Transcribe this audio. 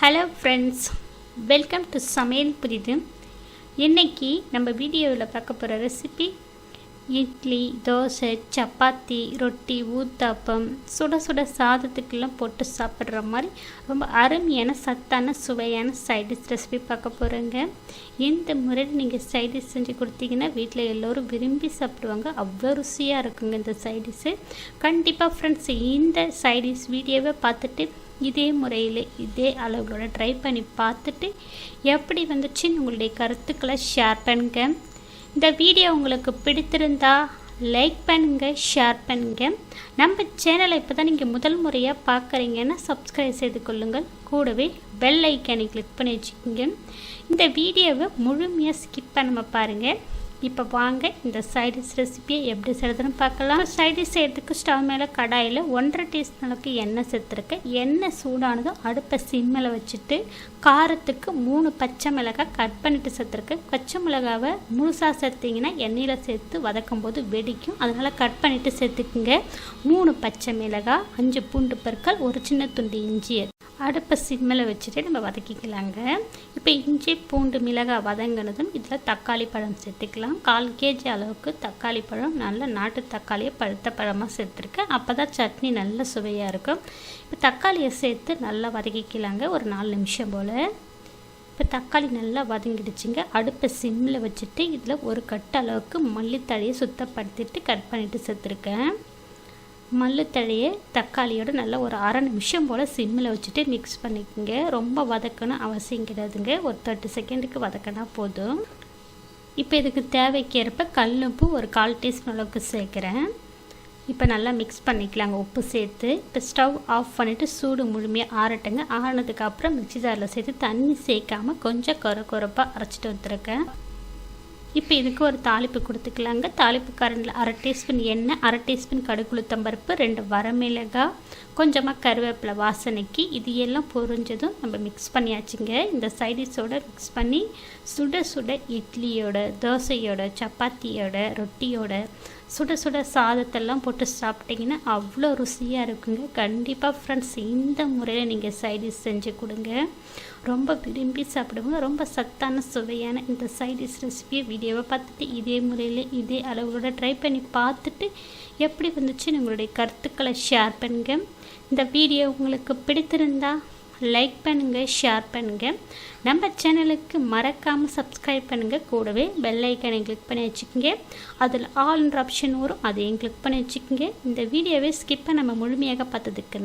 Hello friends, welcome to சமையல் புரிது. இன்றைக்கி நம்ம வீடியோவில் பார்க்க போகிற ரெசிபி இட்லி, தோசை, சப்பாத்தி, ரொட்டி, ஊத்தாப்பம், சுட சுட சாதத்துக்கெல்லாம் போட்டு சாப்பிட்ற மாதிரி ரொம்ப அருமையான சத்தான சுவையான சைடிஷ் ரெசிபி பார்க்க போகிறேங்க. இந்த முறையில் நீங்கள் சைடிஷ் செஞ்சு கொடுத்தீங்கன்னா வீட்டில் எல்லோரும் விரும்பி சாப்பிடுவாங்க. அவ்வளோ ருசியாக இருக்குங்க இந்த சைடிஷ்ஷு. கண்டிப்பாக ஃப்ரெண்ட்ஸ், இந்த சைடிஷ் வீடியோவை பார்த்துட்டு இதே முறையில் இதே அளவுகளோட ட்ரை பண்ணி பார்த்துட்டு எப்படி வந்துச்சுன்னு உங்களுடைய கருத்துக்களை ஷேர் பண்ணுங்க. இந்த வீடியோ உங்களுக்கு பிடித்திருந்தா லைக் பண்ணுங்கள், ஷேர் பண்ணுங்கள். நம்ம சேனலை இப்போ தான் நீங்கள் முதல் முறையாக பார்க்குறீங்கன்னா சப்ஸ்கிரைப் செய்து கொள்ளுங்கள். கூடவே பெல் ஐக்கானை கிளிக் பண்ணி வச்சுக்கோங்க. இந்த வீடியோவை முழுமையாக ஸ்கிப் பண்ணாமல் பாருங்கள். இப்போ வாங்க இந்த சைடிஷ் ரெசிபியை எப்படி செய்கிறதுன்னு பார்க்கலாம். சைடிஷ் செய்கிறதுக்கு ஸ்டவ் மேலே கடாயில் 1.5 டீஸ்பூன் அளவுக்கு எண்ணெய் சேர்த்துருக்கேன். எண்ணெய் சூடானதும் அடுப்பை சிம்மில் வச்சுட்டு காரத்துக்கு 3 பச்சை மிளகாய் கட் பண்ணிவிட்டு சேர்த்துருக்கேன். பச்சை மிளகாவை முழுசாக சேர்த்திங்கன்னா எண்ணெயில் சேர்த்து வதக்கும் போது வெடிக்கும். அதனால் கட் பண்ணிவிட்டு சேர்த்துக்குங்க. 3 பச்சை மிளகாய், 5 பூண்டு பற்கள், ஒரு சின்ன துண்டு இஞ்சி அடுப்பை சிம்மில் வச்சுட்டு நம்ம வதக்கிக்கலாங்க. இப்போ இஞ்சி பூண்டு மிளகாய் வதங்கினதும் இதில் தக்காளி பழம் சேர்த்துக்கலாம். 1/4 kg அளவுக்கு தக்காளி பழம், நல்ல நாட்டு தக்காளியை பழுத்த பழமாக சேர்த்துருக்கேன். அப்போ தான் சட்னி நல்ல சுவையாக இருக்கும். இப்போ தக்காளியை சேர்த்து நல்லா வதக்கிக்கலாங்க, ஒரு 4 நிமிஷம் போல். இப்போ தக்காளி நல்லா வதங்கிடுச்சுங்க. அடுப்பை சிம்மில் வச்சுட்டு இதில் ஒரு கட்டு அளவுக்கு மல்லித்தழையை சுத்தப்படுத்திட்டு கட் பண்ணிவிட்டு சேர்த்துருக்கேன். மல்லித்தழையை தக்காளியோடு நல்லா ஒரு 1/2 நிமிஷம் போல் சிம்மில் வச்சுட்டு மிக்ஸ் பண்ணிக்கோங்க. ரொம்ப வதக்கணும் அவசியம் கிடையாதுங்க, ஒரு 30 செகண்டுக்கு வதக்கினா போதும். இப்போ இதுக்கு தேவைக்கேற்ப கல்லுப்பு ஒரு 1/4 டீஸ்பூன் அளவுக்கு சேர்க்குறேன். இப்போ நல்லா மிக்ஸ் பண்ணிக்கலாங்க உப்பு சேர்த்து. இப்போ ஸ்டவ் ஆஃப் பண்ணிவிட்டு சூடு முழுமையாக ஆறட்டுங்க. ஆறினதுக்கப்புறம் மிக்ஸி ஜாரில் சேர்த்து தண்ணி சேர்க்காமல் கொஞ்சம் கொரப்பாக அரைச்சிட்டு வந்துருக்கேன். இப்போ இதுக்கு ஒரு தாளிப்பு கொடுத்துக்கலாங்க. தாளிப்பு கரண்டில் 1/2 டீஸ்பூன் எண்ணெய், 1/2 டீஸ்பூன் கடுகுளுத்தம்பருப்பு, 2 வரமிளகாய், கொஞ்சமாக கருவேப்பிலை வாசனைக்கு. இது எல்லாம் பொரிஞ்சதும் நம்ம மிக்ஸ் பண்ணியாச்சுங்க. இந்த சைடிஷோட மிக்ஸ் பண்ணி சுட சுட இட்லியோட, தோசையோட, சப்பாத்தியோட, ரொட்டியோட, சுட சுட சாதத்தெல்லாம் போட்டு சாப்பிட்டிங்கன்னா அவ்வளோ ருசியாக இருக்குங்க. கண்டிப்பாக ஃப்ரெண்ட்ஸ், இந்த முறையில் நீங்கள் சைடிஷ் செஞ்சு கொடுங்க, ரொம்ப விரும்பி சாப்பிடுவாங்க. ரொம்ப சத்தான சுவையான இந்த சைடிஷ் ரெசிபியை வீடியோவை பார்த்துட்டு இதே முறையில் இதே அளவுகளோட ட்ரை பண்ணி பார்த்துட்டு எப்படி வந்துச்சு உங்களுடைய கருத்துக்களை ஷேர் பண்ணுங்கள். இந்த வீடியோ உங்களுக்கு பிடித்திருந்தா லைக் பண்ணுங்கள், ஷேர் பண்ணுங்கள். நம்ம சேனலுக்கு மறக்காமல் சப்ஸ்கிரைப் பண்ணுங்கள். கூடவே பெல் ஐக்கானை கிளிக் பண்ணி வச்சுக்கோங்க. அதில் ஆல்ன்ற ஆப்ஷன் வரும், அதையும் கிளிக் பண்ணி வச்சுக்கோங்க. இந்த வீடியோவை ஸ்கிப் பண்ண நம்ம முழுமையாக பார்த்ததுக்கு